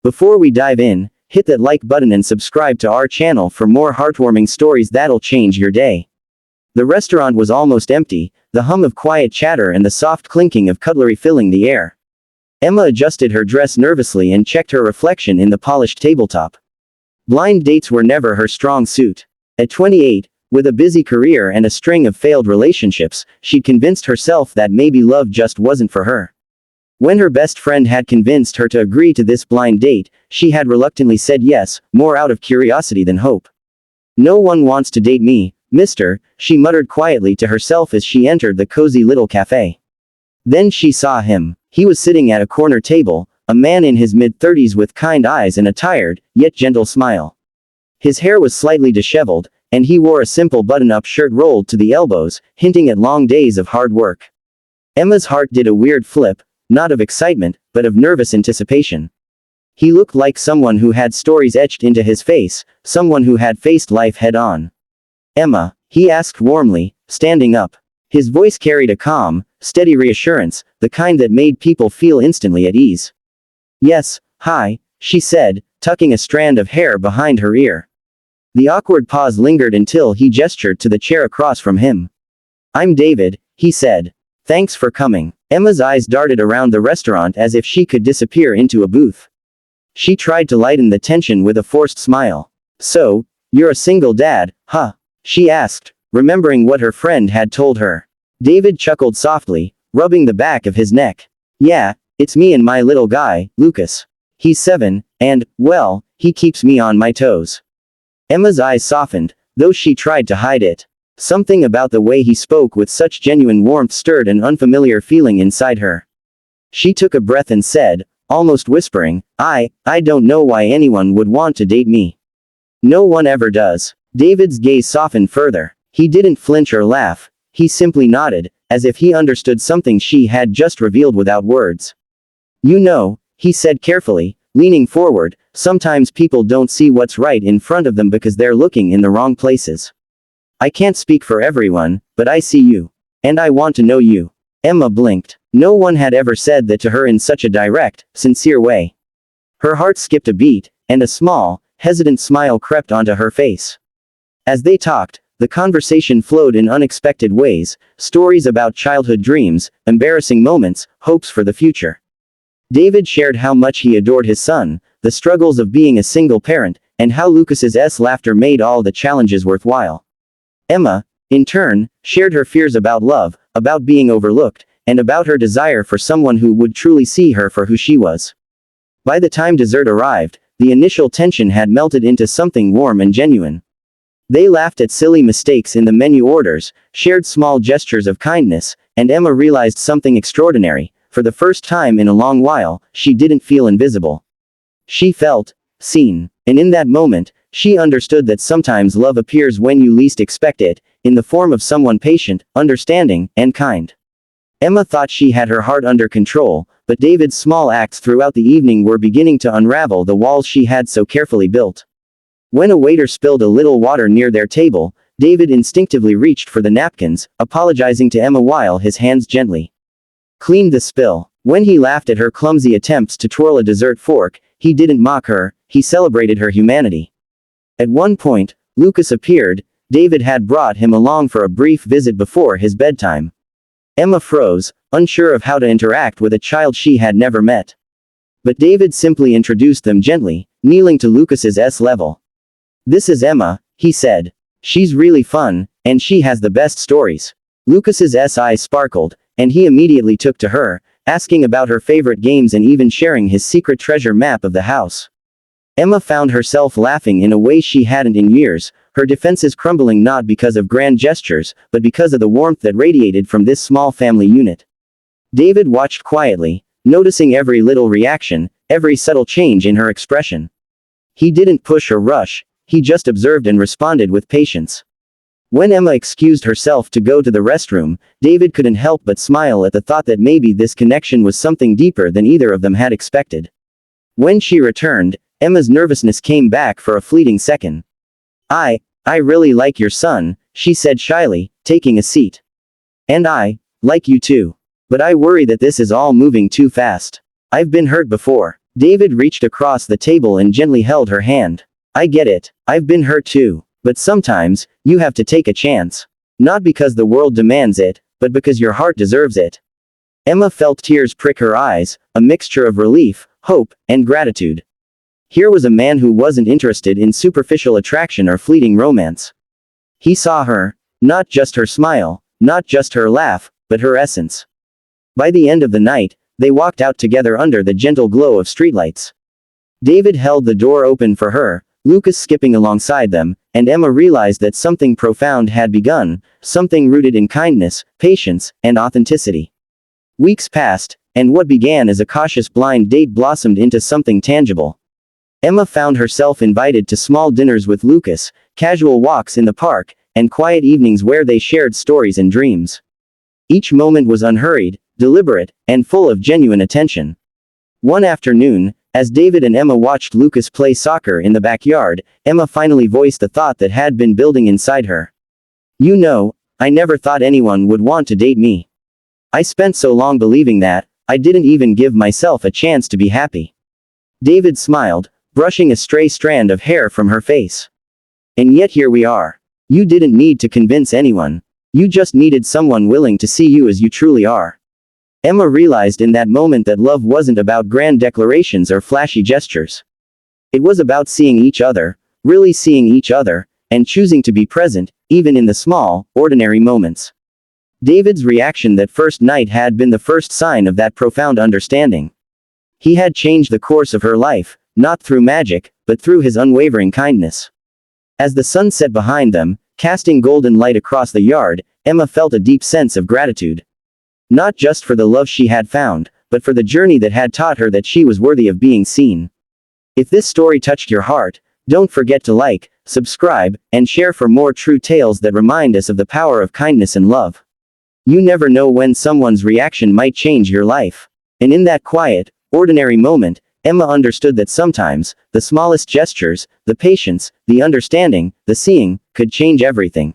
Before we dive in, hit that like button and subscribe to our channel for more heartwarming stories that'll change your day. The restaurant was almost empty, the hum of quiet chatter and the soft clinking of cutlery filling the air. Emma adjusted her dress nervously and checked her reflection in the polished tabletop. Blind dates were never her strong suit. At 28, with a busy career and a string of failed relationships, she'd convinced herself that maybe love just wasn't for her. When her best friend had convinced her to agree to this blind date, she had reluctantly said yes, more out of curiosity than hope. "No one wants to date me, mister," she muttered quietly to herself as she entered the cozy little cafe. Then she saw him. He was sitting at a corner table, a man in his mid-30s with kind eyes and a tired, yet gentle smile. His hair was slightly disheveled, and he wore a simple button-up shirt rolled to the elbows, hinting at long days of hard work. Emma's heart did a weird flip, not of excitement, but of nervous anticipation. He looked like someone who had stories etched into his face, someone who had faced life head-on. "Emma?" he asked warmly, standing up. His voice carried a calm, steady reassurance, the kind that made people feel instantly at ease. "Yes, hi," she said, tucking a strand of hair behind her ear. The awkward pause lingered until he gestured to the chair across from him. "I'm David," he said. "Thanks for coming." Emma's eyes darted around the restaurant as if she could disappear into a booth. She tried to lighten the tension with a forced smile. "So, you're a single dad, huh?" she asked, remembering what her friend had told her. David chuckled softly, rubbing the back of his neck. "Yeah, it's me and my little guy, Lucas. He's 7, and, well, he keeps me on my toes." Emma's eyes softened, though she tried to hide it. Something about the way he spoke with such genuine warmth stirred an unfamiliar feeling inside her. She took a breath and said, almost whispering, I don't know why anyone would want to date me. No one ever does." David's gaze softened further. He didn't flinch or laugh. He simply nodded, as if he understood something she had just revealed without words. "You know," he said carefully, leaning forward, "sometimes people don't see what's right in front of them because they're looking in the wrong places. I can't speak for everyone, but I see you. And I want to know you." Emma blinked. No one had ever said that to her in such a direct, sincere way. Her heart skipped a beat, and a small, hesitant smile crept onto her face. As they talked, the conversation flowed in unexpected ways, stories about childhood dreams, embarrassing moments, hopes for the future. David shared how much he adored his son, the struggles of being a single parent, and how Lucas's laughter made all the challenges worthwhile. Emma, in turn, shared her fears about love, about being overlooked, and about her desire for someone who would truly see her for who she was. By the time dessert arrived, the initial tension had melted into something warm and genuine. They laughed at silly mistakes in the menu orders, shared small gestures of kindness, and Emma realized something extraordinary. For the first time in a long while, she didn't feel invisible. She felt seen. And in that moment, she understood that sometimes love appears when you least expect it, in the form of someone patient, understanding, and kind. Emma thought she had her heart under control, but David's small acts throughout the evening were beginning to unravel the walls she had so carefully built. When a waiter spilled a little water near their table, David instinctively reached for the napkins, apologizing to Emma while his hands gently cleaned the spill. When he laughed at her clumsy attempts to twirl a dessert fork, he didn't mock her, he celebrated her humanity. At one point, Lucas appeared. David had brought him along for a brief visit before his bedtime. Emma froze, unsure of how to interact with a child she had never met. But David simply introduced them gently, kneeling to Lucas's level. "This is Emma," he said. "She's really fun, and she has the best stories." Lucas's eyes sparkled, and he immediately took to her, asking about her favorite games and even sharing his secret treasure map of the house. Emma found herself laughing in a way she hadn't in years, her defenses crumbling not because of grand gestures, but because of the warmth that radiated from this small family unit. David watched quietly, noticing every little reaction, every subtle change in her expression. He didn't push or rush, he just observed and responded with patience. When Emma excused herself to go to the restroom, David couldn't help but smile at the thought that maybe this connection was something deeper than either of them had expected. When she returned, Emma's nervousness came back for a fleeting second. I really like your son," she said shyly, taking a seat. "And I like you too. But I worry that this is all moving too fast. I've been hurt before." David reached across the table and gently held her hand. I get it. I've been hurt too. But sometimes, you have to take a chance. Not because the world demands it, but because your heart deserves it. Emma felt tears prick her eyes, a mixture of relief, hope, and gratitude. Here was a man who wasn't interested in superficial attraction or fleeting romance. He saw her, not just her smile, not just her laugh, but her essence. By the end of the night, they walked out together under the gentle glow of streetlights. David held the door open for her, Lucas skipping alongside them, and Emma realized that something profound had begun, something rooted in kindness, patience, and authenticity. Weeks passed, and what began as a cautious blind date blossomed into something tangible. Emma found herself invited to small dinners with Lucas, casual walks in the park, and quiet evenings where they shared stories and dreams. Each moment was unhurried, deliberate, and full of genuine attention. One afternoon, as David and Emma watched Lucas play soccer in the backyard, Emma finally voiced the thought that had been building inside her. You know, I never thought anyone would want to date me. I spent so long believing that, I didn't even give myself a chance to be happy. David smiled, brushing a stray strand of hair from her face. And yet here we are. You didn't need to convince anyone. You just needed someone willing to see you as you truly are. Emma realized in that moment that love wasn't about grand declarations or flashy gestures. It was about seeing each other, really seeing each other, and choosing to be present, even in the small, ordinary moments. David's reaction that first night had been the first sign of that profound understanding. He had changed the course of her life, not through magic, but through his unwavering kindness. As the sun set behind them, casting golden light across the yard, Emma felt a deep sense of gratitude. Not just for the love she had found, but for the journey that had taught her that she was worthy of being seen. If this story touched your heart, don't forget to like, subscribe, and share for more true tales that remind us of the power of kindness and love. You never know when someone's reaction might change your life. And in that quiet, ordinary moment, Emma understood that sometimes, the smallest gestures, the patience, the understanding, the seeing, could change everything.